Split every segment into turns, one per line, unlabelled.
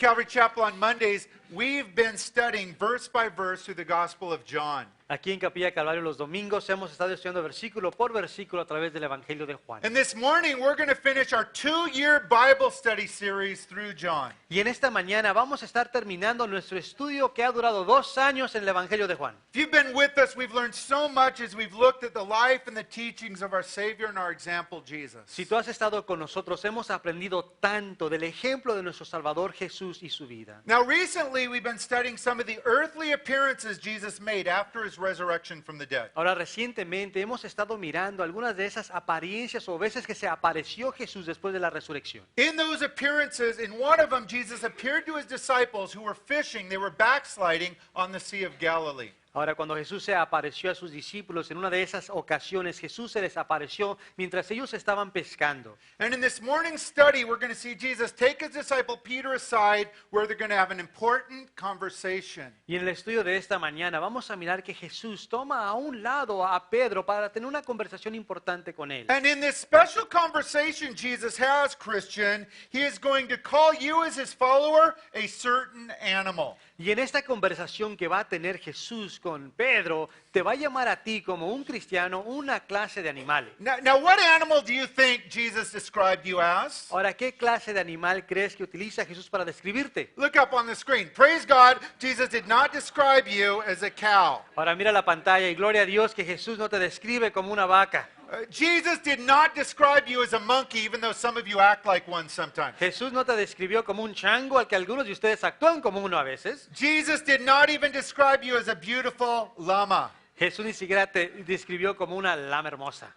Calvary Chapel on Mondays, we've been studying verse by verse through the Gospel of John.
Aquí en Capilla Calvario los domingos hemos estado estudiando versículo por versículo a través del Evangelio de Juan.
And this morning, we're going to finish our 2-year Bible study series through John.
Y en esta mañana vamos a estar terminando nuestro estudio que ha durado 2 años en el Evangelio de Juan.
If you've been with us, we've learned so much as we've looked at the life and the teachings of our Savior and our example, Jesus.
Si tú has estado con nosotros, hemos aprendido tanto del ejemplo de nuestro Salvador Jesús y su vida.
Now, recently, we've been studying some of the earthly appearances Jesus made after his resurrection from the dead.
Ahora, recientemente hemos estado mirando algunas de esas apariencias o veces que se apareció Jesús después de la resurrección.
In those appearances, in one of them, Jesus appeared to his disciples who were fishing. They were backsliding on the Sea of Galilee.
Ahora, cuando Jesús se apareció a sus discípulos, en una de esas ocasiones, Jesús se les apareció mientras ellos estaban pescando.
And in this morning's study, we're going to see Jesus take his disciple Peter aside where they're going to have an important conversation.
Y en el estudio de esta mañana vamos a mirar que Jesús toma a un lado a Pedro para tener una conversación importante con él.
And in this special conversation Jesus has, Christian, he is going to call you as his follower a certain animal.
Y en esta conversación que va a tener Jesús con Pedro, te va a llamar a ti como un cristiano una clase de animales.
Now, what animal do you think Jesus described you as?
Ahora, ¿qué clase de animal crees que utiliza Jesús para describirte?
Look up on the screen. Praise God, Jesus did not describe you as a cow.
Ahora mira la pantalla y gloria a Dios que Jesús no te describe como una vaca.
Jesus did not describe you as a monkey, even though some of you act like one sometimes.
Jesús no te describió como un chango al que algunos de ustedes actúan como uno a veces.
Jesus did not even describe you as a beautiful llama.
Jesús ni siquiera te describió como una lama hermosa.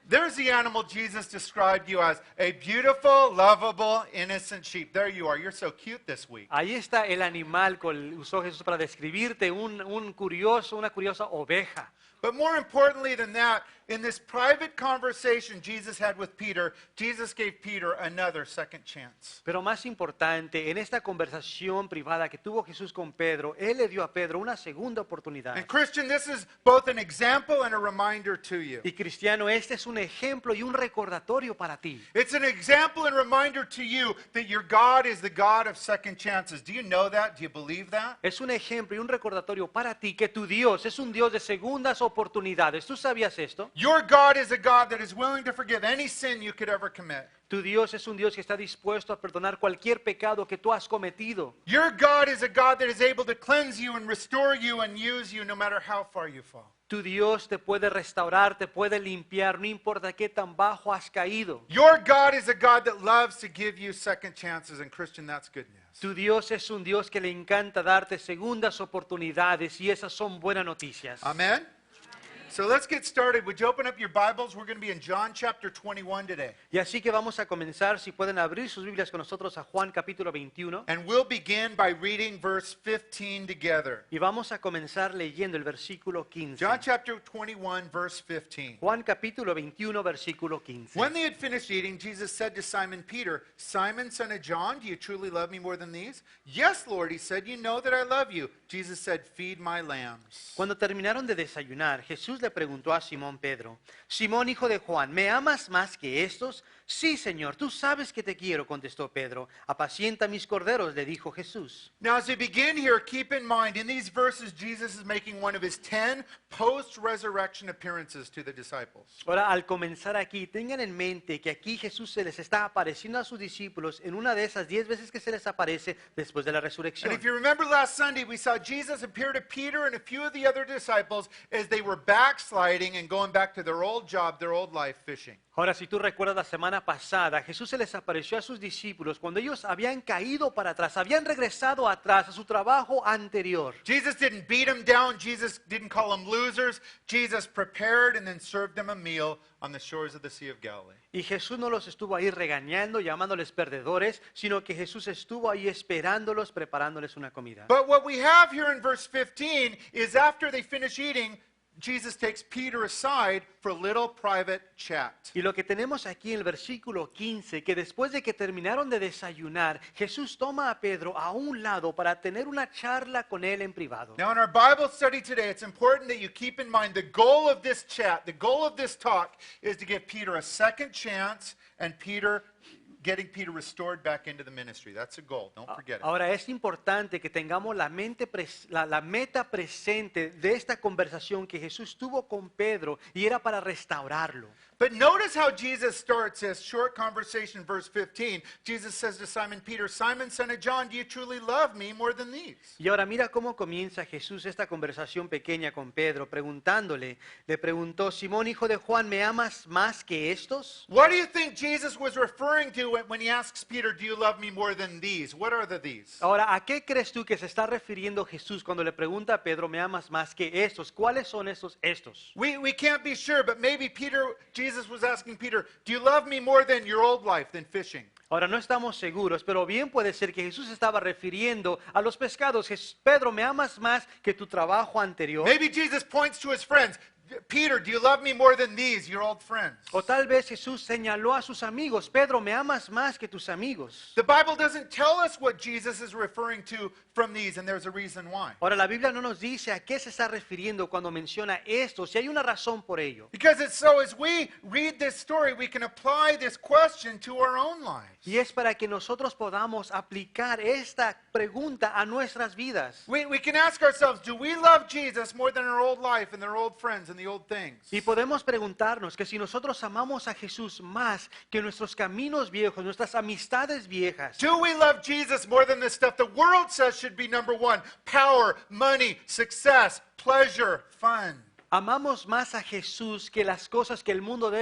There's the animal Jesus described you as, a beautiful, lovable, innocent sheep. There you are. You're so cute this week.
Ahí está el animal que usó Jesús para describirte, una curiosa oveja.
But more importantly than that, in this private conversation Jesus had with Peter, Jesus gave Peter another second chance.
Pero más importante, en esta conversación privada que tuvo Jesús con Pedro, Él le dio a Pedro una segunda oportunidad.
And Christian, this is both an example and a reminder to you.
Y cristiano, este es un ejemplo y un recordatorio para ti.
It's an example and reminder to you that your God is the God of second chances. Do you know that? Do you believe that?
Es un ejemplo y un recordatorio para ti que tu Dios es un Dios de segundas oportunidades. ¿Tú sabías esto?
Your God is a God that is willing to forgive any sin you could ever commit.
Tu Dios es un Dios que está dispuesto a perdonar cualquier pecado que tú has cometido.
Your God is a God that is able to cleanse you and restore you and use you no matter how far you fall.
Tu Dios te puede restaurar, te puede limpiar, no importa qué tan bajo has caído.
Your God is a God that loves to give you second chances, and Christian, that's good news.
Tu Dios es un Dios que le encanta darte segundas oportunidades y esas son buenas noticias.
Amen? So let's get started. Would you open up your Bibles? We're going to be in John chapter 21 today.
Y así que vamos a comenzar, si pueden abrir sus Biblias con nosotros a Juan capítulo 21.
And we'll begin by reading verse 15 together.
Y vamos a comenzar leyendo el versículo 15.
John chapter 21, verse 15.
Juan capítulo 21, versículo 15.
When they had finished eating, Jesus said to Simon Peter, Simon, son of John, do you truly love me more than these? Yes, Lord, he said, you know that I love you. Jesus said, feed my lambs.
Cuando terminaron de desayunar, Jesús le preguntó a Simón Pedro, Simón, hijo de Juan, ¿me amas más que estos? Sí, Señor, tú sabes que te quiero, contestó Pedro. Apacienta mis corderos, le dijo Jesús.
Now, as we begin here, keep in mind, in these verses, Jesus is making one of his 10 post-resurrection appearances to the disciples.
Ahora, al comenzar aquí, tengan en mente que aquí Jesús se les está apareciendo a sus discípulos en una de esas 10 veces que se les aparece después de la
And
resurrección.
if you remember last Sunday, we saw Jesus appear to Peter and a few of the other disciples as they were backsliding and going back to their old job, their old life, fishing.
Ahora, si tú recuerdas la semana pasada, Jesús se les apareció a sus discípulos cuando ellos habían caído para atrás, habían regresado atrás a su trabajo anterior.
Jesus didn't beat them down. Jesus didn't call them losers. Jesus prepared and then served them a meal on the shores of the Sea of Galilee.
Y Jesús no los estuvo ahí regañando, llamándoles perdedores, sino que Jesús estuvo ahí esperándolos, preparándoles una comida.
But what we have here in verse 15 is after they finish eating, Jesus takes Peter aside for a little private chat.
Y lo que tenemos aquí en el versículo 15, que después de que terminaron de desayunar, Jesús toma a Pedro a un lado para tener una charla con él en privado.
Now in our Bible study today, it's important that you keep in mind the goal of this chat, the goal of this talk is to give Peter a second chance and Peter getting Peter restored back into the ministry. That's a goal. Don't forget it.
Ahora es importante que tengamos la meta presente de esta conversación que Jesús tuvo con Pedro y era para restaurarlo.
But notice how Jesus starts this short conversation, verse 15. Jesus says to Simon Peter, Simon, son of John, do you truly love me more than these?
Y ahora mira cómo comienza Jesús esta conversación pequeña con Pedro, le preguntó, Simón, hijo de Juan, ¿me amas más que estos?
What do you think Jesus was referring to when he asks Peter, do you love me more than these? What are these?
Ahora, ¿a qué crees tú que se está refiriendo Jesús cuando le pregunta a Pedro, ¿me amas más que estos? ¿Cuáles son estos?
We can't be sure, but maybe Jesus was asking Peter, do you love me more than your old life, than fishing?
Ahora no estamos seguros, pero bien puede ser que Jesús estaba refiriendo a los pescados. Pedro, ¿me amas más que tu trabajo anterior?
Maybe Jesus points to his friends. Peter, do you love me more than these, your old friends?
O tal vez Jesús señaló a sus amigos, Pedro, ¿me amas más que tus amigos?
The Bible doesn't tell us what Jesus is referring to from these, and there's a reason why.
Ahora la Biblia no nos dice a qué se está refiriendo cuando menciona esto, si hay una razón por ello.
Because it's so as we read this story, we can apply this question to our own lives.
Y es para que nosotros podamos aplicar esta pregunta a nuestras vidas.
We can ask ourselves, do we love Jesus more than our old life and their old friends and the old things?
Y podemos preguntarnos que si nosotros amamos a Jesús más que nuestros caminos viejos, nuestras amistades viejas,
Do we love Jesus more than the stuff the world says should be number one? Power, money, success, pleasure, fun.
amamos más a Jesús que las cosas que el mundo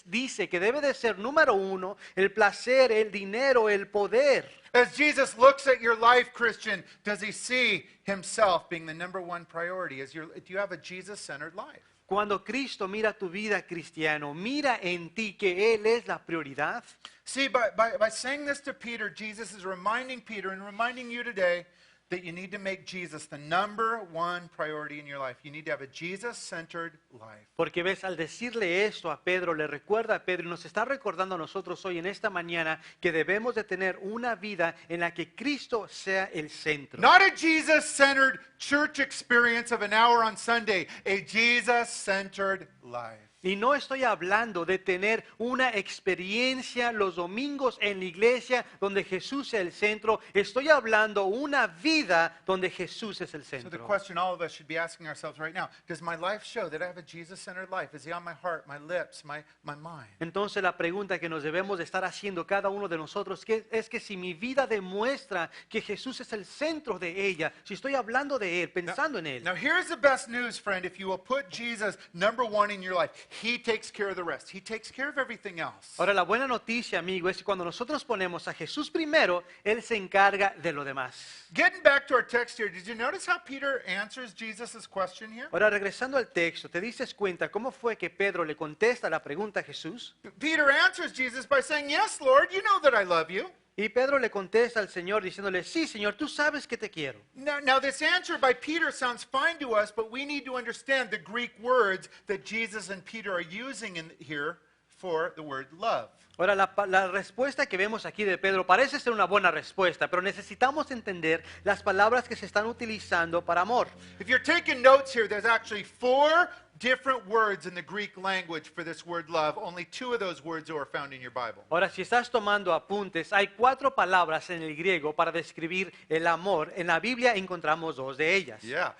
dice que debe de ser número uno, el placer, el dinero, el poder.
As Jesus looks at your life, Christian, does he see himself being the number one priority? Do you have a Jesus-centered life?
Cuando Cristo mira tu vida, cristiano, mira en ti que Él es la prioridad.
See, by saying this to Peter, Jesus is reminding Peter and reminding you today that you need to make Jesus the number one priority in your life. You need to have a Jesus-centered life.
Porque ves, al decirle esto a Pedro, le recuerda a Pedro y nos está recordando a nosotros hoy en esta mañana que debemos de tener una vida en la que Cristo sea el centro.
Not a Jesus-centered church experience of an hour on Sunday, a Jesus-centered life.
Y no estoy hablando de tener una experiencia los domingos en la iglesia donde Jesús sea el centro. Estoy hablando una vida donde Jesús es el
So the
centro.
question all of us should be asking ourselves right now, does my life show that I have a Jesus-centered life? Is he on my heart, my lips, my mind?
Entonces la pregunta que nos debemos de estar haciendo cada uno de nosotros es que si mi vida demuestra que Jesús es el centro de ella, si estoy hablando de Él, pensando en Él.
Now here's the best news, friend. If you will put Jesus number one in your life, he takes care of the rest. He takes care of everything else.
Ahora la buena noticia, amigo, es que cuando nosotros ponemos a Jesús primero, Él se encarga de lo demás.
Getting back to our text here, did you notice how Peter answers Jesus' question here?
Ahora regresando al texto, ¿te diste cuenta cómo fue que Pedro le contesta la pregunta a Jesús?
Peter answers Jesus by saying, yes, Lord, you know that I love you.
Y Pedro le contesta al Señor diciéndole, sí, Señor, tú sabes que te quiero.
Now, this answer by Peter sounds fine to us, but we need to understand the Greek words that Jesus and Peter are using in here for the word love.
Ahora, la respuesta que vemos aquí de Pedro parece ser una buena respuesta, pero necesitamos entender las palabras que se están utilizando para amor.
If you're taking notes here, there's actually 4 different words in the Greek language for this word love. Only 2 of those words are found in your Bible.
Ahora, si estás tomando apuntes, hay 4 palabras en el griego para describir el amor. En la Biblia encontramos 2 de ellas.
Yeah.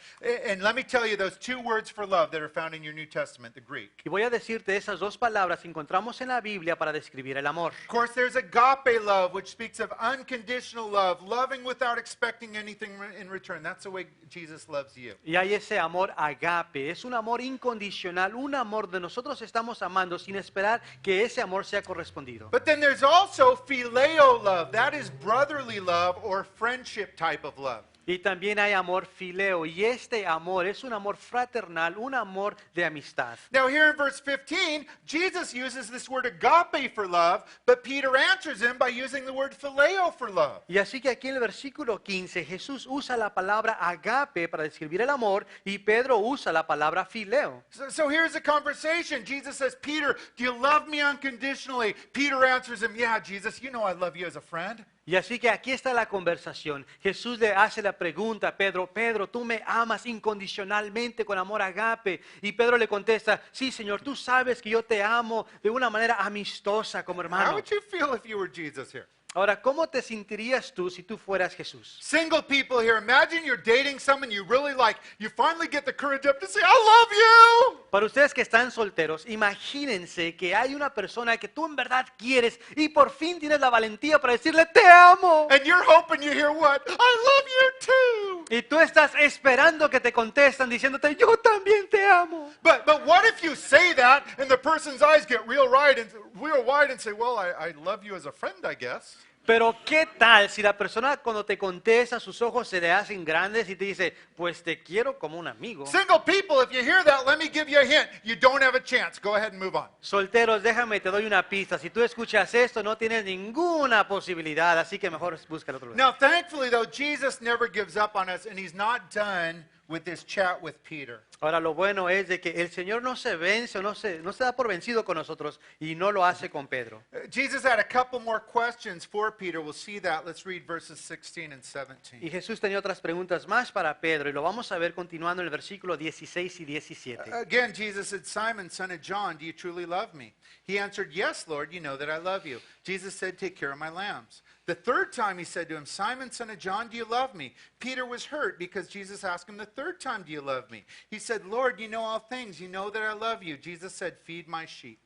And let me tell you those 2 words for love that are found in your New Testament, the Greek.
Y voy a decirte esas 2 palabras que encontramos en la Biblia para describir el amor.
Of course, there's agape love, which speaks of unconditional love, loving without expecting anything in return. That's the way Jesus loves you.
Y hay ese amor agape, es un amor incondicional, un amor de nosotros estamos amando sin esperar que ese amor sea correspondido.
But then there's also phileo love. That is brotherly love or friendship type of love.
Y también hay amor fileo, y este amor es un amor fraternal, un amor de amistad.
Now here in verse 15, Jesus uses this word agape for love, but Peter answers him by using the word phileo for love.
Y así que aquí en el versículo 15 Jesús usa la palabra agape para describir el amor y Pedro usa la palabra fileo.
So here's the conversation. Jesus says, Peter, do you love me unconditionally? Peter answers him, yeah, Jesus, you know I love you as a friend.
Y así que aquí está la conversación. Jesús le hace la pregunta a Pedro, Pedro, ¿tú me amas incondicionalmente con amor agape? Y Pedro le contesta, sí, Señor, tú sabes que yo te amo de una manera amistosa como
How
hermano.
would you feel if you were Jesus here?
Ahora, ¿cómo te sentirías tú si tú fueras Jesús?
Single people here, imagine you're dating someone you really like. You finally get the courage up to say, I love you.
Para ustedes que están solteros, imagínense que hay una persona que tú en verdad quieres y por fin tienes la valentía para decirle, te amo.
And you're hoping you hear what? I love you too.
Y tú estás esperando que te contestan diciéndote, yo también te amo.
But what if you say that and the person's eyes get real wide and say, well, I love you as a friend, I guess.
Pero ¿qué tal si la persona cuando te contesta sus ojos se le hacen grandes y te dice, pues te quiero como un amigo?
Single people, if you hear that, let me give you a hint. You don't have a chance. Go ahead and move on.
Solteros, déjame, te doy una pista. Si tú escuchas esto, no tienes ninguna posibilidad, así que mejor busca el otro lugar.
Now, thankfully, though, Jesus never gives up on us, and he's not done with this chat with Peter.
Ahora, lo bueno es de que el Señor no se vence o no se da por vencido con nosotros y no lo hace con Pedro.
Jesus had a couple more questions for Peter. We'll see that. Let's read verses 16 and 17.
Y Jesús tenía otras preguntas más para Pedro y lo vamos a ver continuando en el versículo 16 y 17.
Again, Jesus said, Simon, son of John, do you truly love me? He answered, yes, Lord, you know that I love you. Jesus said, take care of my lambs. The third time he said to him, Simon, son of John, do you love me? Peter was hurt because Jesus asked him the third time, do you love me? He said, Lord, you know all things. You know that I love you. Jesus said, feed my sheep.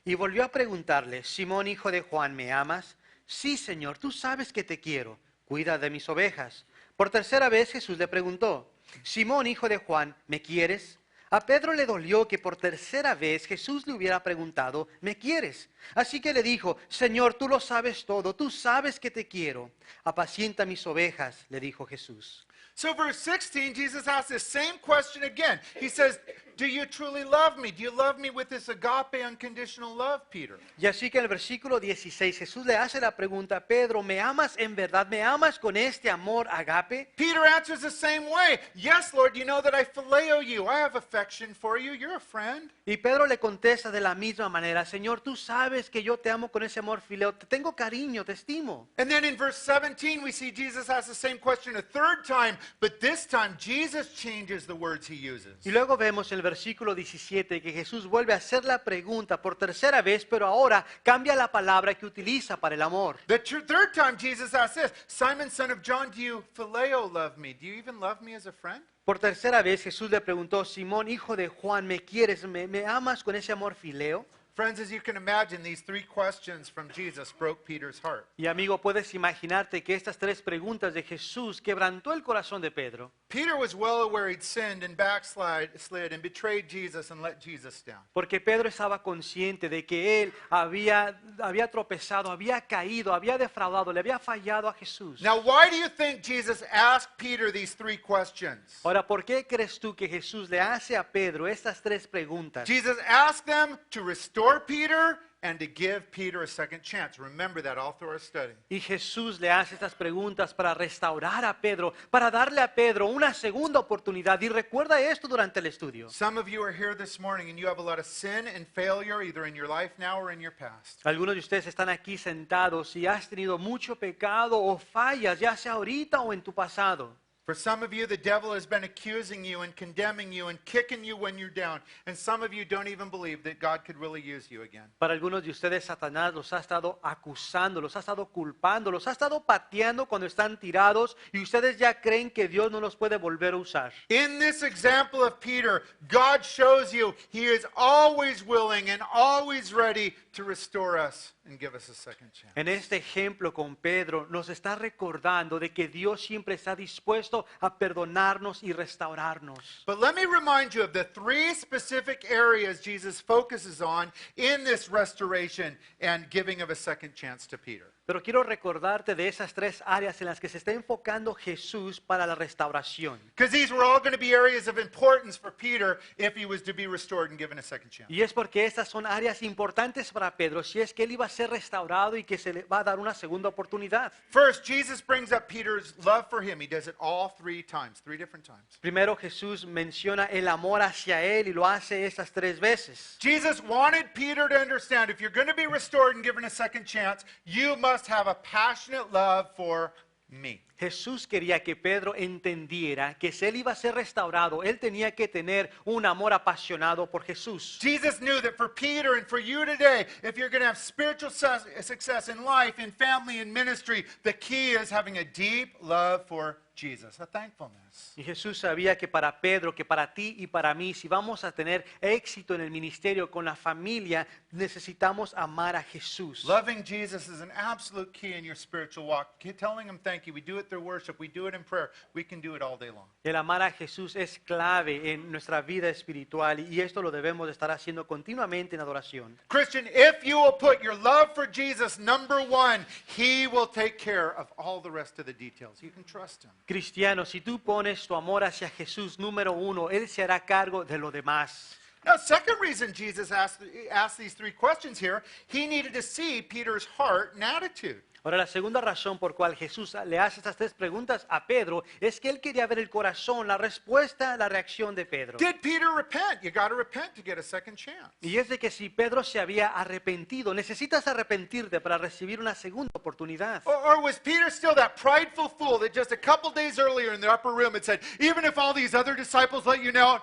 Y volvió a preguntarle, Simón, hijo de Juan, ¿me amas? Sí, Señor, tú sabes que te quiero. Cuida de mis ovejas. Por tercera vez Jesús le preguntó, Simón, hijo de Juan, ¿me quieres? A Pedro le dolió que por tercera vez Jesús le hubiera preguntado, ¿me quieres? Así que le dijo, Señor, tú lo sabes todo, tú sabes que te quiero. Apacienta mis ovejas, le dijo Jesús.
So verse 16, Jesus asks the same question again. He says, do you truly love me? Do you love me with this agape unconditional love, Peter?
Y así que en el versículo 16 Jesús le hace la pregunta, Pedro, ¿me amas en verdad? ¿Me amas con este amor agape?
Peter answers the same way. Yes, Lord, you know that I phileo you. I have affection for you. You're a friend.
Y Pedro le contesta de la misma manera, Señor, tú sabes que yo te amo con ese amor fileo, te tengo cariño, te estimo.
And then in verse 17, we see Jesus ask the same question a third time, but this time Jesus changes the words he uses.
Y luego vemos en el versículo 17 que Jesús vuelve a hacer la pregunta por tercera vez, pero ahora cambia la palabra que utiliza para el amor.
The third time Jesus asks this, Simon, son of John, do you phileo love me? Do you even love me as a friend?
Por tercera vez Jesús le preguntó, Simón, hijo de Juan, ¿me quieres? ¿Me amas con ese amor fileo?
Friends, as you can imagine, these three questions from Jesus broke Peter's heart.
Y amigo, puedes imaginarte que estas tres preguntas de Jesús quebrantó el corazón de Pedro.
Peter was well aware he'd sinned and backslid and betrayed Jesus and let Jesus down.
Porque Pedro estaba consciente de que él había tropezado, había caído, había defraudado, le había fallado a Jesús.
Now, why do you think Jesus asked Peter these three questions?
Ahora, ¿por qué crees tú que Jesús le hace a Pedro estas tres preguntas?
Jesus asked them to restore Peter and to give Peter a second chance. Remember that all through our study.
Y Jesús le hace estas preguntas para restaurar a Pedro, para darle a Pedro una segunda oportunidad. Y recuerda esto durante el estudio.
Some of you are here this morning and you have a lot of sin and failure either in your life now or in your past.
Algunos de ustedes están aquí sentados y has tenido mucho pecado o fallas, ya sea ahorita o en tu pasado.
For some of you, the devil has been accusing you and condemning you and kicking you when you're down. And some of you don't even believe that God could really use you again.
Para algunos de ustedes, Satanás los ha estado acusando, los ha estado culpando, los ha estado pateando cuando están tirados y ustedes ya creen que Dios no los puede volver a usar.
In this example of Peter, God shows you He is always willing and always ready to restore us and give us a second chance.
En este ejemplo con Pedro nos está recordando de que Dios siempre está dispuesto a perdonarnos y restaurarnos.
But let me remind you of the three specific areas Jesus focuses on in this restoration and giving of a second chance to Peter.
Pero quiero recordarte de esas tres áreas en las que se está enfocando Jesús para la restauración.
Because these were all going to be areas of importance for Peter if he was to be restored and given a second chance.
Y es porque estas son áreas importantes para Pedro, si es que él iba a ser restaurado y que se le va a dar una segunda oportunidad.
First, Jesus brings up Peter's love for him. He does it all three different times.
Primero Jesús menciona el amor hacia él y lo hace estas tres veces.
Jesus wanted Peter to understand if you're going to be restored and given a second chance, you must must have a passionate love for me.
Jesús quería que Pedro entendiera que si él iba a ser restaurado, él tenía que tener un amor apasionado por Jesús.
Jesus knew that for Peter and for you today, if you're going to have spiritual success in life, in family, in ministry, the key is having a deep love for Jesus, a thankfulness.
Y Jesús sabía que para Pedro, que para ti y para mí, si vamos a tener éxito en el ministerio con la familia, necesitamos amar a Jesús.
Loving Jesus is an absolute key in your spiritual walk. Telling him thank you. We do it through worship. We do it in prayer. We can do it all day long.
El amar a Jesús es clave en nuestra vida espiritual y esto lo debemos de estar haciendo continuamente en adoración.
Christian, if you will put your love for Jesus number one, he will take care of all the rest of the details. You can trust him.
Cristiano, si tú pones tu amor hacia Jesús número uno, Él se hará cargo de lo demás.
Now, second reason Jesus asked these three questions here, he needed to see Peter's heart and attitude.
Ahora, la segunda razón por cual Jesús le hace estas tres preguntas a Pedro es que él quería ver el corazón, la respuesta, la reacción de Pedro.
Did Peter repent? You got to repent to get a second chance.
Y es de que si Pedro se había arrepentido, necesitas arrepentirte para recibir una segunda oportunidad.
Or was Peter still that prideful fool that just a couple days earlier in the upper room had said, even if all these other disciples let you down,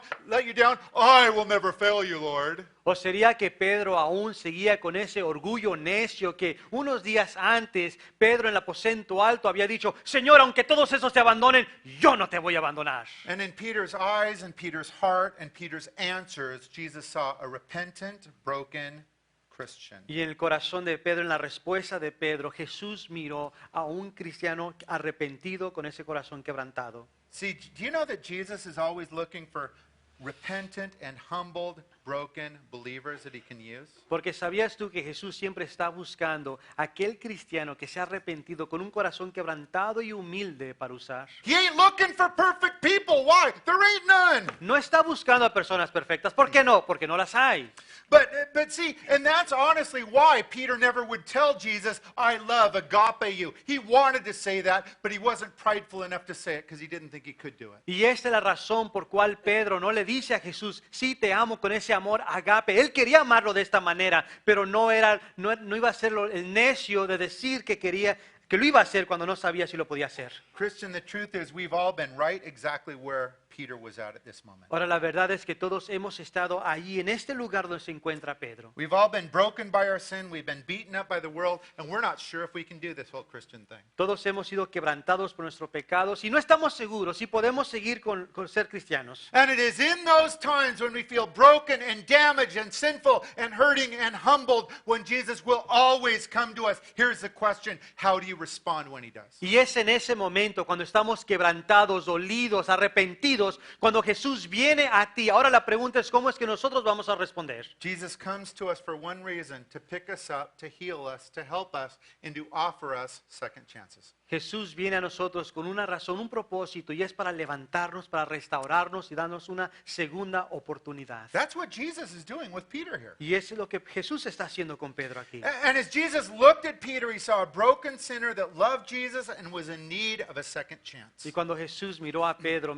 I will never fail you, Lord.
¿O sería que Pedro aún seguía con ese orgullo necio que unos días antes Pedro en el aposento alto había dicho, Señor, aunque todos esos te abandonen, yo no te voy a abandonar?
And in Peter's eyes and Peter's heart and Peter's answers, Jesus saw a repentant, broken Christian.
Y en el corazón de Pedro, en la respuesta de Pedro, Jesús miró a un cristiano arrepentido con ese corazón quebrantado.
See, do you know that Jesus is always looking for repentant and humbled, broken believers that he can use?
Porque ¿sabías tú que Jesús siempre está buscando aquel cristiano que se ha arrepentido con un corazón quebrantado y humilde para usar?
He ain't looking for perfect people. Why? There ain't none.
No está buscando a personas perfectas. ¿Por qué no? Porque no las hay.
But see, and that's honestly why Peter never would tell Jesus, I love, agape you. He wanted to say that, but he wasn't prideful enough to say it because he didn't think he could do it.
Y esta es la razón por cual Pedro no le dice a Jesús, sí te amo con ese amor agape. Él quería amarlo de esta manera, pero no iba a ser el necio de decir que lo iba a hacer cuando no sabía si lo podía hacer.
Christian, the truth is we've all been right exactly where Peter was at this moment.
Ahora la verdad es que todos hemos estado allí en este lugar donde se encuentra Pedro.
We've all been broken by our sin, we've been beaten up by the world, and we're not sure if we can do this whole Christian thing.
Todos hemos sido quebrantados por nuestros pecados y no estamos seguros si podemos seguir con ser cristianos.
And it is in those times when we feel broken and damaged and sinful and hurting and humbled when Jesus will always come to us. Here's the question, how do you respond when he does?
Y es en ese momento cuando estamos quebrantados, dolidos, arrepentidos, cuando Jesús viene a ti. Ahora la pregunta es cómo es que nosotros vamos a responder.
Jesus comes to us for one reason, to pick us up, to heal us, to help us, and to offer us second chances.
Jesús viene a nosotros con una razón, un propósito, y es para levantarnos, para restaurarnos y darnos una segunda oportunidad.
That's what Jesus is doing with Peter here.
Y es lo que Jesús está haciendo con Pedro aquí.
And as Jesus looked at Peter, he saw a broken sinner that loved Jesus and was in need of a second chance.
Y cuando Jesús miró a Pedro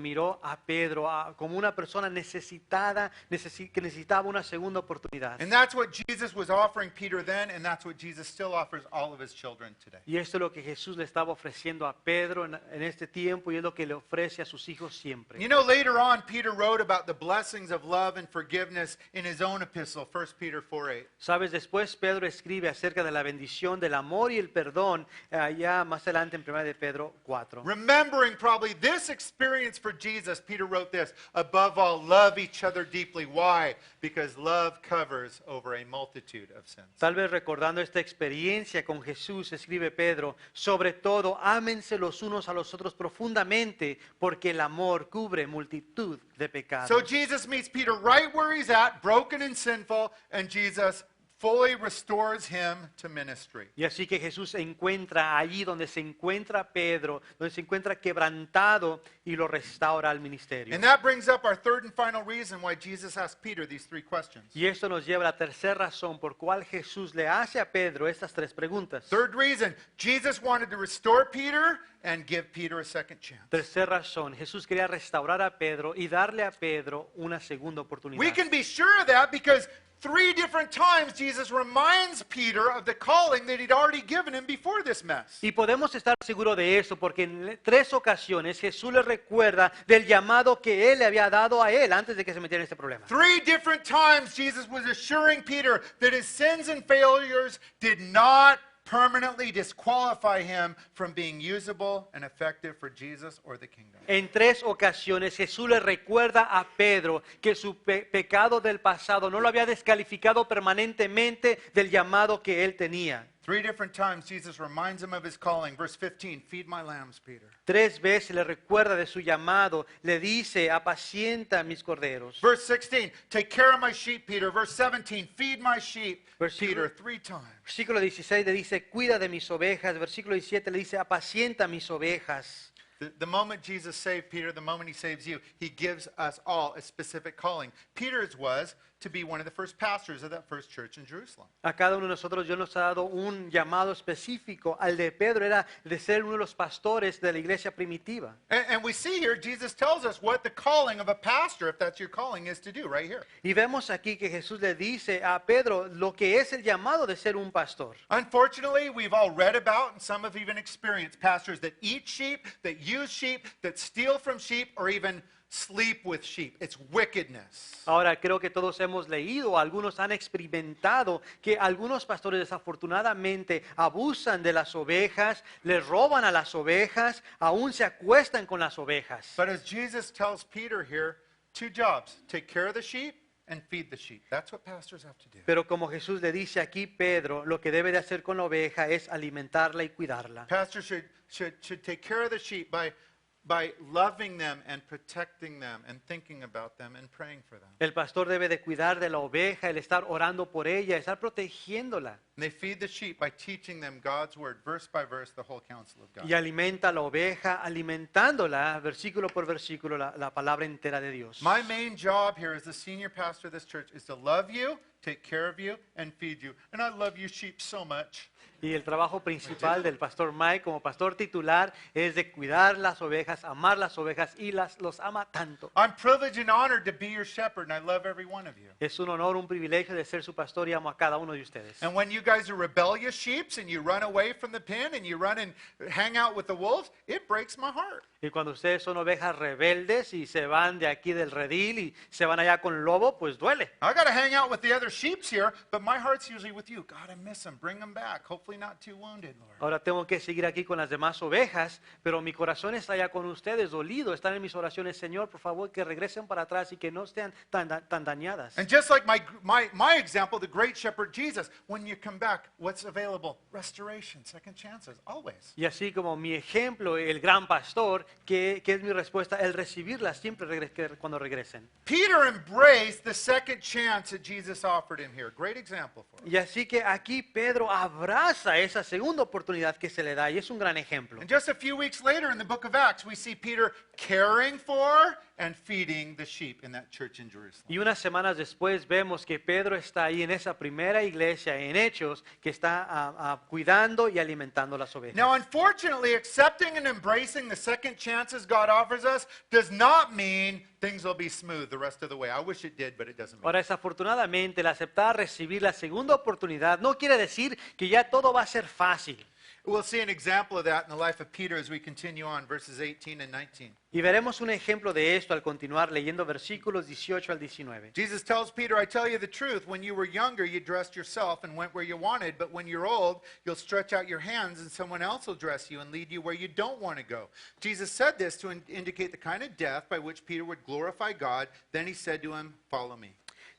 como una persona necesitada, que necesitaba una segunda oportunidad.
And that's what Jesus was offering Peter then, and that's what Jesus still offers all of his children today.
Y esto es lo que Jesús le estaba ofreciendo a Pedro en este tiempo y es lo que le ofrece a sus hijos siempre.
You know, later on, Peter wrote about the blessings of love and forgiveness in his own epistle, 1 Peter 4:8.
Sabes, después Pedro escribe acerca de la bendición del amor y el perdón, ya más adelante en 1 de Pedro 4.
Remembering probably this experience for Jesus, Peter wrote this, above all, love each other deeply. Why? Because love covers over a multitude of sins.
Tal vez recordando esta experiencia con Jesús, escribe Pedro, sobre todo, ámense los unos a los otros profundamente, porque el amor cubre multitud de pecados.
So Jesus meets Peter right where he's at, broken and sinful, and Jesus fully restores him to ministry.
Y así que Jesús se encuentra allí donde se encuentra Pedro, donde se encuentra quebrantado y lo restaura al ministerio.
And that brings up our third and final reason why Jesus asked Peter these three questions.
Y esto nos lleva a la tercera razón por cual Jesús le hace a Pedro estas tres preguntas.
Third reason, Jesus wanted to restore Peter and give Peter a second chance.
Tercera razón, Jesús quería restaurar a Pedro y darle a Pedro una segunda oportunidad.
We can be sure of that because 3 different times, Jesus reminds Peter of the calling that he'd already given him before this mess.
Y podemos estar seguros de eso porque en 3 ocasiones Jesús le recuerda del llamado que Él le había dado a él antes de que se metiera en este problema.
3 different times, Jesus was assuring Peter that his sins and failures did not permanently disqualify him from being usable and effective for Jesus or the kingdom.
En 3 ocasiones Jesús le recuerda a Pedro que su pecado del pasado no lo había descalificado permanentemente del llamado que él tenía.
3 different times Jesus reminds him of his calling. Verse 15, feed my lambs, Peter.
3 veces le recuerda de su llamado, le dice, apacienta mis corderos.
Verse 16, take care of my sheep, Peter. Verse 17, feed my sheep,
Versículo-
Peter, 3 times.
Versículo 16 le dice, cuida de mis ovejas. Versículo 17 le dice, apacienta mis ovejas.
The moment Jesus saved Peter, the moment he saves you, he gives us all a specific calling. Peter's was to be one of the first pastors of that first church in Jerusalem.
A cada uno de nosotros Dios nos ha dado un llamado específico. Al de Pedro era de ser uno de los pastores de la iglesia primitiva.
And we see here, Jesus tells us what the calling of a pastor, if that's your calling, is to do right here.
Y vemos aquí que Jesús le dice a Pedro lo que es el llamado de ser un pastor.
Unfortunately, we've all read about, and some have even experienced, pastors that eat sheep, that use sheep, that steal from sheep, or even sleep with sheep. It's wickedness.
Ahora creo que todos hemos leído, algunos han experimentado que algunos pastores desafortunadamente abusan de las ovejas, les roban a las ovejas, aún se acuestan con las ovejas.
But as Jesus tells Peter here, 2 jobs: take care of the sheep and feed the sheep. That's what pastors have to do.
Pero como Jesús le dice aquí, Pedro, lo que debe de hacer con la oveja es alimentarla y cuidarla.
Pastors should take care of the sheep by loving them and protecting them and thinking about them and praying for them.
El pastor debe de cuidar de la oveja, el estar orando por ella, estar protegiéndola.
And they feed the sheep by teaching them God's word, verse by verse, the whole counsel of God.
Y alimenta a la oveja, alimentándola, versículo por versículo, la palabra entera de Dios.
My main job here as the senior pastor of this church is to love you, take care of you, and feed you. And I love you sheep so much.
Y el trabajo principal del pastor Mike como pastor titular es de cuidar las ovejas, amar las ovejas y los ama tanto.
I'm privileged and honored to be your shepherd, and I love every one of you.
Es un honor, un privilegio de ser su pastor y amo a cada uno de ustedes.
And when you guys are rebellious sheep and you run away from the pen and you run and hang out with the wolves, it breaks my heart.
Y cuando ustedes son ovejas rebeldes y se van de aquí del redil y se van allá con el lobo, pues duele.
I got to hang out with the other sheeps here, but my heart's usually with you. God, I miss them. Bring them back. Hopefully not too wounded, Lord.
Ahora tengo que seguir aquí con las demás ovejas, pero mi corazón está allá con ustedes, dolido. Están en mis oraciones, Señor, por favor, que regresen para atrás y que no estén tan dañadas.
And just like my example, the great shepherd Jesus, when you come back, what's available? Restoration, second chances, always.
Y así como mi ejemplo, el gran pastor, que es mi respuesta, el recibirlas siempre cuando regresen.
Peter embraced the second chance that Jesus offered him here. Great example for us.
Y así que aquí Pedro abraza esa segunda oportunidad que se le da y es un gran ejemplo.
And just a few weeks later in the book of Acts, we see Peter caring for and feeding the sheep in that church in Jerusalem.
Y unas semanas después vemos que Pedro está ahí en esa primera iglesia en Hechos que está cuidando y alimentando las ovejas.
Now, unfortunately, accepting and embracing the second chances God offers us does not mean things will be smooth the rest of the way. I wish it did, but it doesn't mean.
Ahora, desafortunadamente, el aceptar recibir la segunda oportunidad no quiere decir que ya todo va a ser fácil.
We'll see an example of that in the life of Peter as we continue on, verses 18 and 19.
Y veremos un ejemplo de esto al continuar leyendo versículos 18 al 19.
Jesus tells Peter, I tell you the truth, when you were younger, you dressed yourself and went where you wanted, but when you're old, you'll stretch out your hands and someone else will dress you and lead you where you don't want to go. Jesus said this to indicate the kind of death by which Peter would glorify God. Then he said to him, follow me.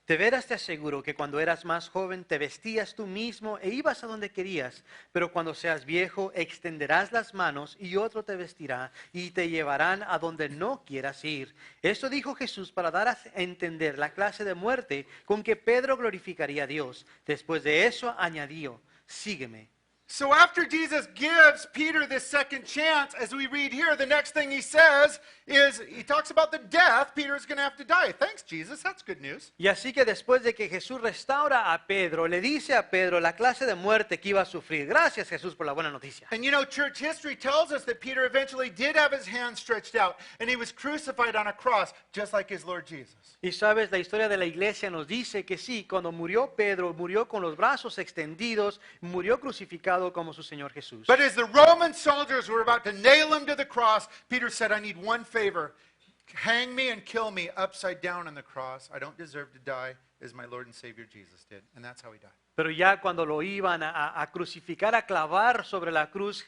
De veras te aseguro que cuando eras más joven te vestías tú mismo e ibas a donde querías, pero cuando seas viejo extenderás las manos y otro te vestirá y te llevarán a donde no quieras ir. Esto dijo Jesús para dar a entender la clase de muerte con que Pedro glorificaría a Dios. Después de eso añadió, sígueme.
So after Jesus gives Peter this second chance, as we read here, the next thing he says is, he talks about the death. Peter's going to have to die. Thanks, Jesus. That's good news.
Y así que después de que Jesús restaura a Pedro, le dice a Pedro la clase de muerte que iba a sufrir. Gracias, Jesús, por la buena noticia.
And you know, church history tells us that Peter eventually did have his hands stretched out, and he was crucified on a cross, just like his Lord Jesus.
Y sabes, la historia de la iglesia nos dice que sí, cuando murió Pedro, murió con los brazos extendidos, murió crucificado como su Señor Jesús.
But as the Roman soldiers were about to nail him to the cross, Peter said, I need one favor. Hang me and kill me upside down on the cross. I don't deserve to die as my Lord and Savior Jesus did. And that's how he died.
Pero ya cuando lo iban a crucificar, a clavar sobre la cruz,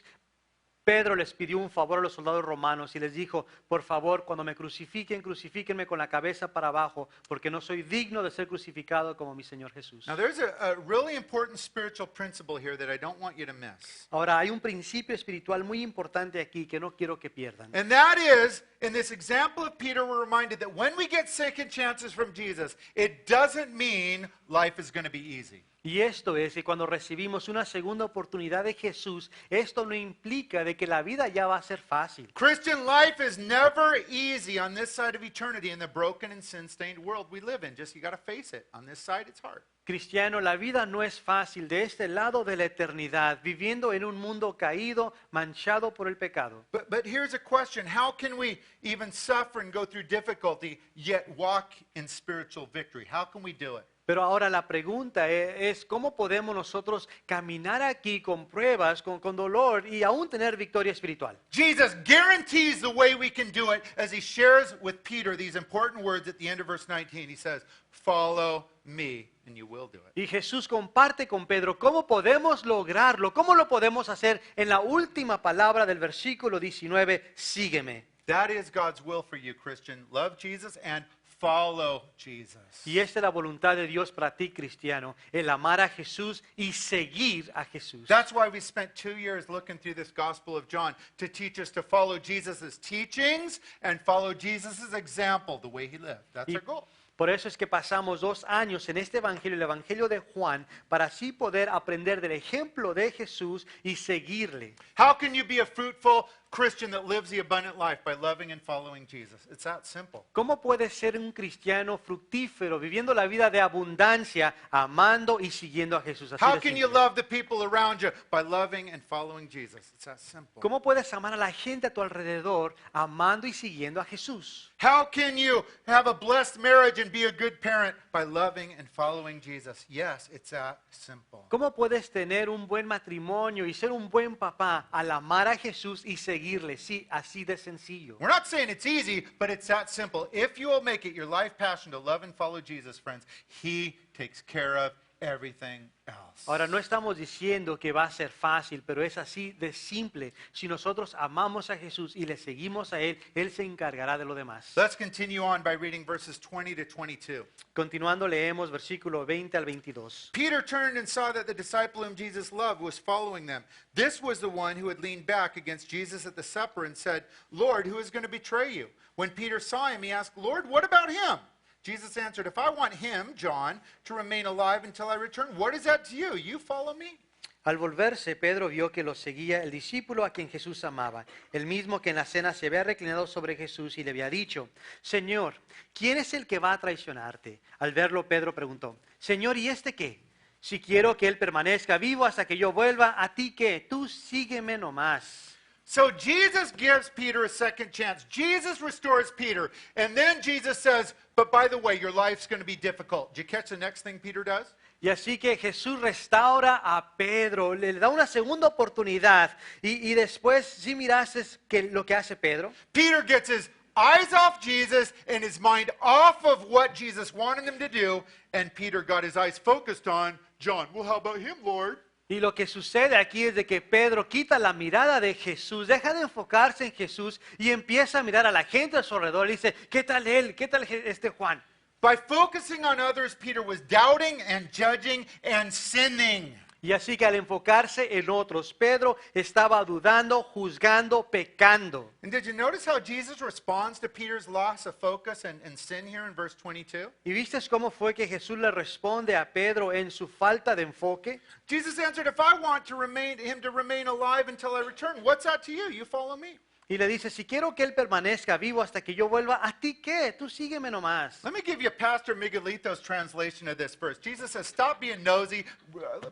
Pedro les pidió un favor a los soldados romanos y les dijo, por favor, cuando me crucifiquen, crucifíquenme con la cabeza para abajo, porque no soy digno de ser crucificado como mi Señor Jesús.
Now, there's a really important spiritual principle here that I don't want you to miss.
Ahora, hay un principio espiritual muy importante aquí que no quiero que pierdan.
And that is, in this example of Peter, we're reminded that when we get second chances from Jesus, it doesn't mean life is going to be easy.
Y esto es que cuando recibimos una segunda oportunidad de Jesús, esto no implica de que la vida ya va a ser fácil.
Christian life is never easy on this side of eternity in the broken and sin-stained world we live in. Just you got to face it. On this side, it's hard.
Cristiano, la vida no es fácil de este lado de la eternidad, viviendo en un mundo caído, manchado por el pecado.
But here's a question. How can we even suffer and go through difficulty, yet walk in spiritual victory? How can we do it?
Pero ahora la pregunta es ¿cómo podemos nosotros caminar aquí con pruebas, con dolor y aún tener victoria espiritual?
Jesus guarantees the way we can do it as he shares with Peter these important words at the end of verse 19. He says, follow me and you will do it.
Y Jesús comparte con Pedro cómo podemos lograrlo, cómo lo podemos hacer en la última palabra del versículo 19, sígueme.
That is God's will for you, Christian. Love Jesus and follow Jesus.
Y esta es la voluntad de Dios para ti, cristiano, el amar a Jesús y seguir a Jesús.
That's why we spent 2 years looking through this Gospel of John to teach us to follow Jesus' teachings and follow Jesus' example, the way he lived. That's our goal.
Por eso es que pasamos 2 años en este evangelio, el evangelio de Juan, para así poder aprender del ejemplo de Jesús y seguirle.
How can you be a fruitful Christian that lives the abundant life? By loving and following Jesus. It's that simple.
¿Cómo puedes ser un cristiano fructífero, viviendo la vida de abundancia, amando y siguiendo a Jesús? Así
How
de
can you
simple.
love the people around you? By loving and following Jesus. It's that simple.
¿Cómo puedes amar a la gente a tu alrededor, amando y siguiendo a Jesús?
How can you have a blessed marriage and be a good parent? By loving and following Jesus. Yes, it's that simple.
¿Cómo puedes tener un buen matrimonio y ser un buen papá al amar a Jesús y seguirle? Sí, así de sencillo.
We're not saying it's easy, but it's that simple. If you will make it your life passion to love and follow Jesus, friends, he takes care of everything else.
Ahora, no estamos diciendo que va a ser fácil, pero es así de simple. Si nosotros amamos a Jesús y le seguimos a Él, Él se encargará de lo demás.
Let's continue on by reading verses 20 to 22.
Continuando, leemos versículo 20 al 22.
Peter turned and saw that the disciple whom Jesus loved was following them. This was the one who had leaned back against Jesus at the supper and said, Lord, who is going to betray you? When Peter saw him, he asked, Lord, what about him? Jesus answered, if I want him, John, to remain alive until I return, what is that to you? You follow me?
Al volverse, Pedro vio que lo seguía el discípulo a quien Jesús amaba, el mismo que en la cena se había reclinado sobre Jesús y le había dicho, Señor, ¿quién es el que va a traicionarte? Al verlo, Pedro preguntó, Señor, ¿y este qué? Si quiero que él permanezca vivo hasta que yo vuelva, ¿a ti qué? Tú sígueme nomás.
So Jesus gives Peter a second chance. Jesus restores Peter. And then Jesus says, but by the way, your life's going to be difficult. Did you catch the next thing Peter does?
Y así que Jesús restaura a Pedro, le da una segunda oportunidad. Y después, si miraste lo que hace Pedro,
Peter gets his eyes off Jesus and his mind off of what Jesus wanted him to do. And Peter got his eyes focused on John. Well, how about him, Lord?
y lo que sucede aquí es de que Pedro quita la mirada de Jesús, deja de enfocarse en Jesús y empieza a mirar a la gente a su alrededor y dice, ¿qué tal él? ¿Qué tal este Juan?
By focusing on others, Peter was doubting and judging and sinning.
Y así que al enfocarse en otros, Pedro estaba dudando, juzgando, pecando.
And did you notice how Jesus responds to Peter's loss of focus and sin here in verse 22?
¿Y viste cómo fue que Jesús le responde a Pedro en su falta de enfoque?
Jesus answered, if I want him to remain alive until I return, what's that to you? You follow me.
Y le dice, si quiero que él permanezca vivo hasta que yo vuelva, ¿a ti qué? Tú sígueme nomás.
Let me give you Pastor Miguelito's translation of this verse. Jesus says, stop being nosy.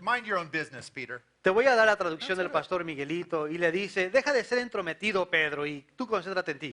Mind your own business, Peter.
Te voy a dar la traducción del pastor Miguelito y le dice, deja de ser entrometido, Pedro, y tú concéntrate en ti.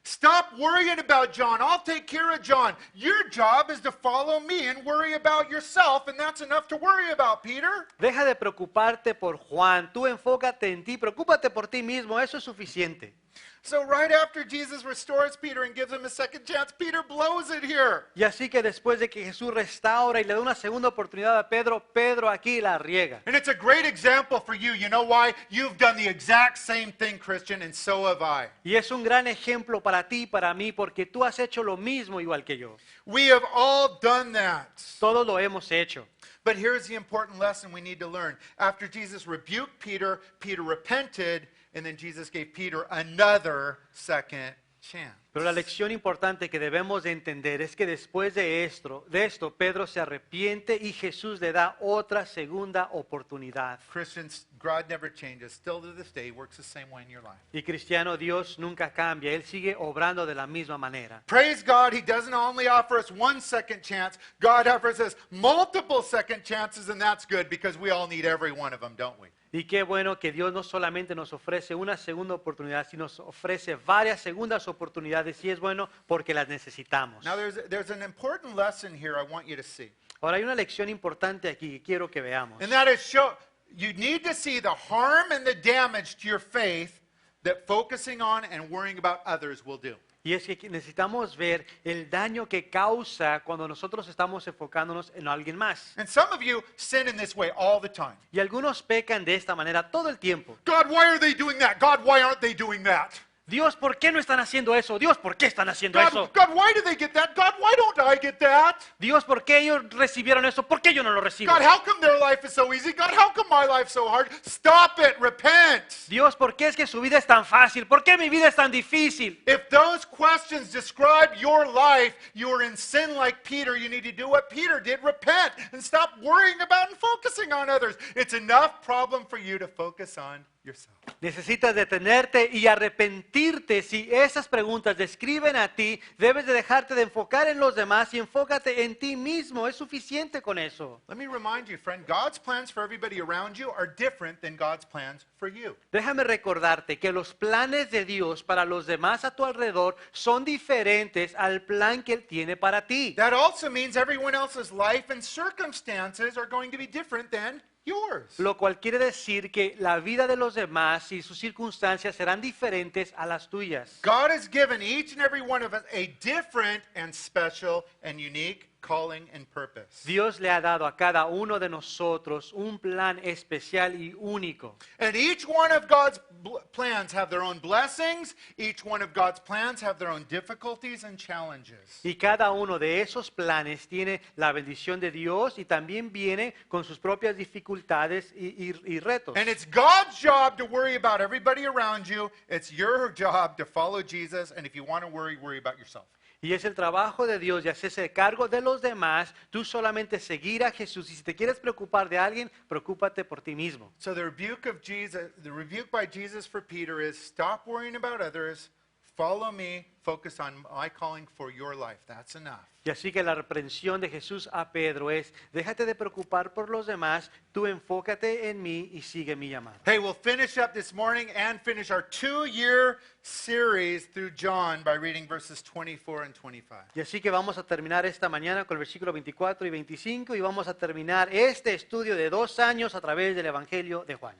Stop worrying about John. I'll take care of John. Your job is to follow me and worry about yourself, and that's enough to worry about, Peter.
Deja de preocuparte por Juan, tú enfócate en ti, preocúpate por ti mismo, eso es suficiente.
So right after Jesus restores Peter and gives him a second chance, Peter blows it here.
Y así que después de que Jesús restaura y le da una segunda oportunidad a Pedro, Pedro aquí la riega.
And it's a great example for you. You know why? You've done the exact same thing, Christian, and so have I.
Y es un gran ejemplo para ti y para mí porque tú has hecho lo mismo igual que yo.
We have all done that.
Todos lo hemos hecho.
But here's the important lesson we need to learn. After Jesus rebuked Peter, Peter repented, and then Jesus gave Peter another second chance.
Pero la lección importante que debemos de entender es que después de esto, Pedro se arrepiente y Jesús le da otra segunda oportunidad.
Christians, God never changes. Still to this day, works the same way in your life.
Y cristiano, Dios nunca cambia, Él sigue obrando de la misma manera.
Praise God, He doesn't only offer us one second chance. God offers us multiple second chances, and that's good because we all need every one of them, don't we?
Y qué bueno que Dios no solamente nos ofrece una segunda oportunidad, sino nos ofrece varias segundas oportunidades y es bueno porque las necesitamos.
Now, there's an important lesson here I want you to see.
Ahora hay una lección importante aquí que quiero que veamos.
And that is you need to see the harm and the damage to your faith that focusing on and worrying about others will do.
Y es que necesitamos ver el daño que causa cuando nosotros estamos enfocándonos en alguien más.
And some of you sin in this way all the time.
Y algunos pecan de esta manera todo el tiempo.
God, why are they doing that? God, why aren't they doing that?
Dios, ¿por qué no están haciendo eso? Dios, ¿por qué están haciendo eso?
God, why do they get that? God, why don't I get that?
Dios, ¿por qué ellos recibieron eso? ¿Por qué yo no lo recibo?
God, how come their life is so easy? God, how come my life's so hard? Stop it, repent.
Dios, ¿por qué es que su vida es tan fácil? ¿Por qué mi vida es tan difícil?
If those questions describe your life, you are in sin like Peter. You need to do what Peter did, repent, and stop worrying about and focusing on others. It's enough problem for you to focus on yourself.
Necesitas detenerte y arrepentirte. Si esas preguntas describen a ti, debes de dejarte de enfocar en los demás y enfócate en ti mismo. Es suficiente con eso.
Let me remind you, friend, God's plans for everybody around you are different than God's plans for you.
Déjame recordarte que los planes de Dios para los demás a tu alrededor son diferentes al plan que Él tiene para ti.
That also means everyone else's life and circumstances are going to be different than yours.
Lo cual quiere decir que la vida de los demás y sus circunstancias serán diferentes a las tuyas.
God has given each and every one of us a different and special and unique calling and purpose.
Dios le ha dado a cada uno de nosotros un plan especial y único.
And each one of God's plans have their own blessings. Each one of God's plans have their own difficulties and challenges.
Y cada uno de esos planes tiene la bendición de Dios y también viene con sus propias dificultades y retos.
And it's God's job to worry about everybody around you. It's your job to follow Jesus. And if you want to worry about yourself.
Y es el trabajo de Dios de hacerse cargo de los demás. Tú solamente seguir a Jesús. Y si te quieres preocupar de alguien, preocúpate por ti mismo.
So the rebuke by Jesus for Peter is stop worrying about others, follow me, focus on my calling for your life. That's enough.
Y así que la reprensión de Jesús a Pedro es, déjate de preocupar por los demás, tú enfócate en mí y sigue mi llamado.
Hey, we'll finish up this morning and finish our 2-year series through John by reading verses 24 and 25.
Y así que vamos a terminar esta mañana con el versículo 24 y 25 y vamos a terminar este estudio de 2 años a través del Evangelio de Juan.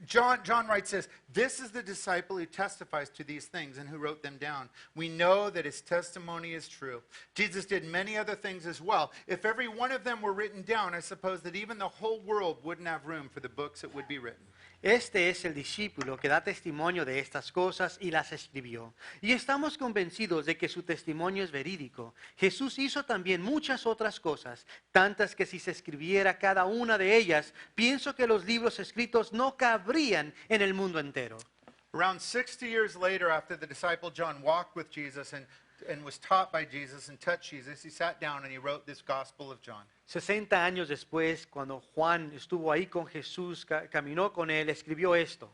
John writes this, this is the disciple who testifies to these things and who wrote them down. We know that his testimony is true. Jesus did many other things as well. If every one of them were written down, I suppose that even the whole world wouldn't have room for the books that would be written.
Este es el discípulo que da testimonio de estas cosas y las escribió. Y estamos convencidos de que su testimonio es verídico. Jesús hizo también muchas otras cosas, tantas que si se escribiera cada una de ellas, pienso que los libros escritos no cabrían en el mundo entero.
Around 60 years later, after the disciple John walked with Jesus and was taught by Jesus and touched Jesus, he sat down and he wrote this Gospel of John.
60 años después, cuando Juan estuvo ahí con Jesús, caminó con él, escribió esto.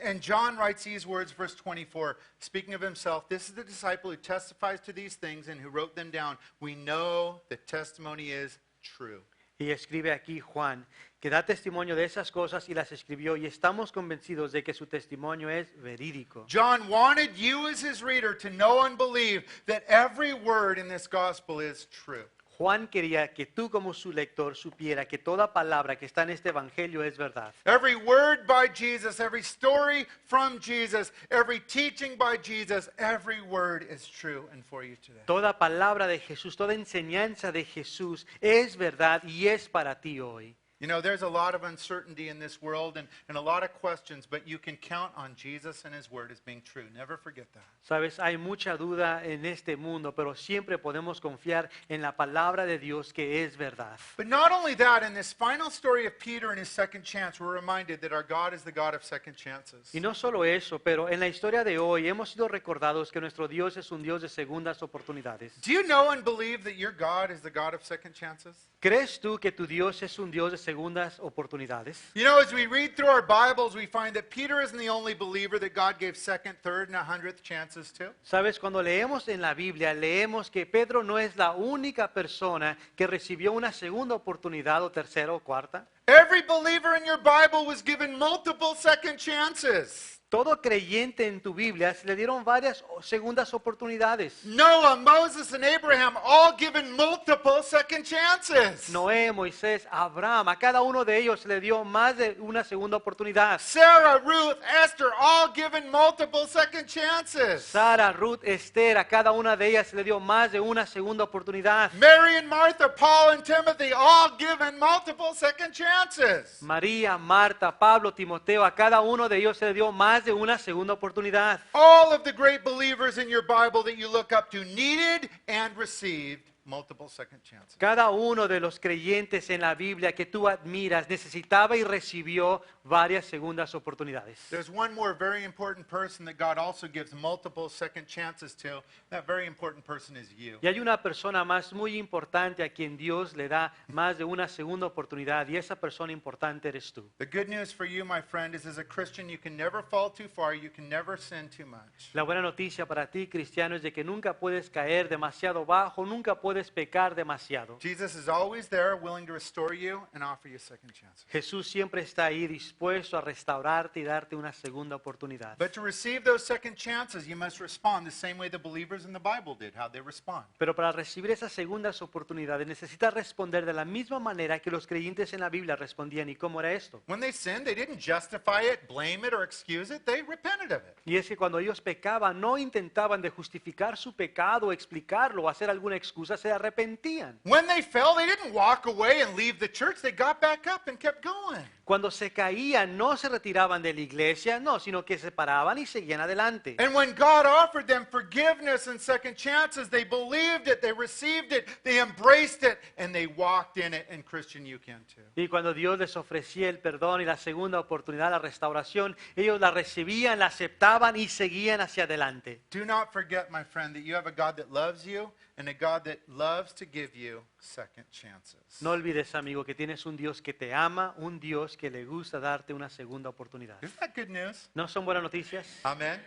And John writes these words, verse 24, speaking of himself, this is the disciple who testifies to these things and who wrote them down. We know the testimony is true.
Y escribe aquí Juan, que da testimonio de esas cosas y las escribió, y estamos convencidos de que su testimonio es verídico.
John wanted you as his reader to know and believe that every word in this gospel is true.
Juan quería que tú como su lector supiera que toda palabra que está en este evangelio es verdad.
Every word by Jesus, every story from Jesus, every teaching by Jesus, every word is true and for you today.
Toda palabra de Jesús, toda enseñanza de Jesús es verdad y es para ti hoy.
You know, there's a lot of uncertainty in this world and a lot of questions, but you can count on Jesus and his word as being true. Never forget that.
Sabes, hay mucha duda en este mundo, pero siempre podemos confiar en la palabra de Dios que es verdad.
But not only that, in this final story of Peter and his second chance, we're reminded that our God is the God of second chances.
Y no solo eso, pero en la historia de hoy hemos sido recordados que nuestro Dios es un Dios de segundas oportunidades.
Do you know and believe that your God is the God of second chances?
¿Crees tú que tu Dios es un Dios de segundas oportunidades?
You know, as we read through our Bibles, we find that Peter isn't the only believer that God gave second, third, and 100th chances to.
Sabes, cuando leemos en la Biblia, leemos que Pedro no es la única persona que recibió una segunda oportunidad o tercera o cuarta.
Every believer in your Bible was given multiple second chances.
Todo creyente en tu Biblia se le dieron varias segundas oportunidades.
Noah, Moses, and Abraham all given multiple second chances.
Noé, Moisés, Abraham, a cada uno de ellos se le dio más de una segunda oportunidad.
Sarah, Ruth, Esther, all given multiple second chances.
Sara, Ruth, Esther, a cada una de ellas se le dio más de una segunda oportunidad.
Mary and Martha, Paul and Timothy, all given multiple second chances.
María, Marta, Pablo, Timoteo, a cada uno de ellos se le dio más de una segunda oportunidad.
All of the great believers in your Bible that you look up to needed and received multiple second chances.
Cada uno de los creyentes en la Biblia que tú admiras necesitaba y recibió varias segundas oportunidades.
There's one more very important person that God also gives multiple second chances to. That very important person is you.
Y hay una persona más muy importante a quien Dios le da más de una segunda oportunidad, y esa persona importante eres tú.
The good news for you, my friend, is as a Christian, you can never fall too far. You can never sin too much.
La buena noticia para ti, cristiano, es de que nunca puedes caer demasiado bajo, nunca puedes pecar demasiado.
Jesus is always there, willing to restore you and offer you second chances.
Jesús siempre está ahí dispuesto a restaurarte y darte una segunda oportunidad.
But to receive those second chances, you must respond the same way the believers in the Bible did. How'd they respond?
Pero para recibir esas segundas oportunidades necesitas responder de la misma manera que los creyentes en la Biblia respondían. ¿Y cómo era esto?
When they sinned, they didn't justify it, blame it, or excuse it. They repented of it.
Y es que cuando ellos pecaban, no intentaban de justificar su pecado, explicarlo o hacer alguna excusa, se arrepentían.
When they fell, they didn't walk away and leave the church. They got back up and kept going.
Cuando se caían, no se retiraban de la iglesia, no, sino que se paraban y seguían adelante.
And when God offered them forgiveness and second chances, they believed it, they received it, they embraced it, and they walked in it. And Christian, you can too.
Y cuando Dios les ofrecía el perdón y la segunda oportunidad, la restauración, ellos la recibían, la aceptaban y seguían hacia adelante.
Do not forget, my friend, that you have a God that loves you and a God that loves to give you second chances.
No olvides, amigo, que tienes un Dios que te ama, un Dios que le gusta darte una segunda oportunidad.
Isn't that good news?
¿No son buenas noticias?
Amen.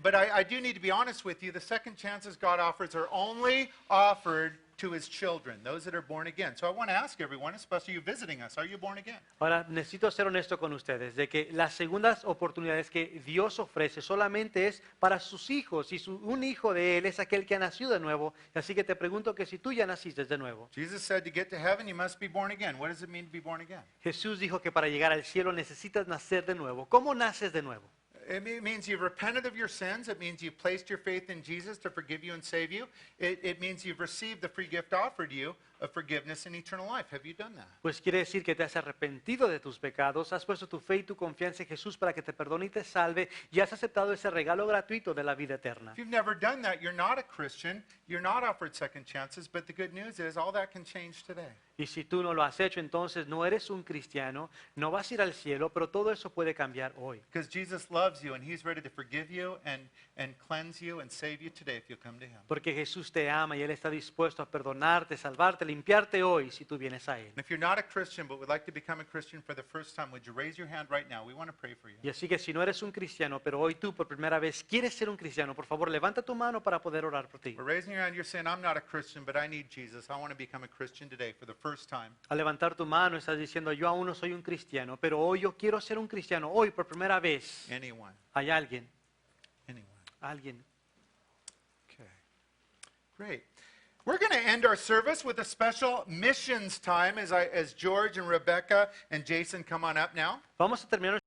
But I do need to be honest with you. The second chances God offers are only offered to his children, those that are born again. So I want to ask everyone, especially you visiting us, are you born again?
Ahora, necesito ser honesto con ustedes, de que las segundas oportunidades que Dios ofrece solamente es para sus hijos, y un hijo de Él es aquel que ha nacido de nuevo. Así que te pregunto que si tú ya naciste de nuevo.
Jesus said to get to heaven, you must be born again. What does it mean to be born again?
Jesús dijo que para llegar al cielo necesitas nacer de nuevo. ¿Cómo naces de nuevo?
It means you've repented of your sins. It means you've placed your faith in Jesus to forgive you and save you. It means you've received the free gift offered you of forgiveness and eternal life. Have you done that?
Pues quiere decir que te has arrepentido de tus pecados, has puesto tu fe y tu confianza en Jesús para que te perdone y te salve, y has aceptado ese regalo gratuito de la vida eterna.
If you've never done that, you're not a Christian. You're not offered second chances. But the good news is all that can change today.
Y si tú no lo has hecho, entonces no eres un cristiano, no vas a ir al cielo, pero todo eso puede cambiar hoy.
Because Jesus loves you and he's ready to forgive you and cleanse you and save you today if you'll come to him.
Porque Jesús te ama y Él está dispuesto a perdonarte, salvarte, limpiarte hoy si tú vienes a Él.
And if you're not a Christian but would like to become a Christian for the first time, would you raise your hand right now? We want to pray for you.
Y así que si no eres un cristiano, pero hoy tú por primera vez quieres ser un cristiano, por favor levanta tu mano para poder orar por ti.
We're raising your hand. You're saying, I'm not a Christian, but I need Jesus. I want to become a Christian today for the first time.
Al levantar tu mano estás diciendo, yo aún no soy un cristiano, pero hoy yo quiero ser un cristiano, hoy por primera vez.
Anyone.
Hay alguien,
Anyone. Okay. Great. We're going to end our service with a special missions time as George and Rebecca and Jason come on up now.
Vamos a terminar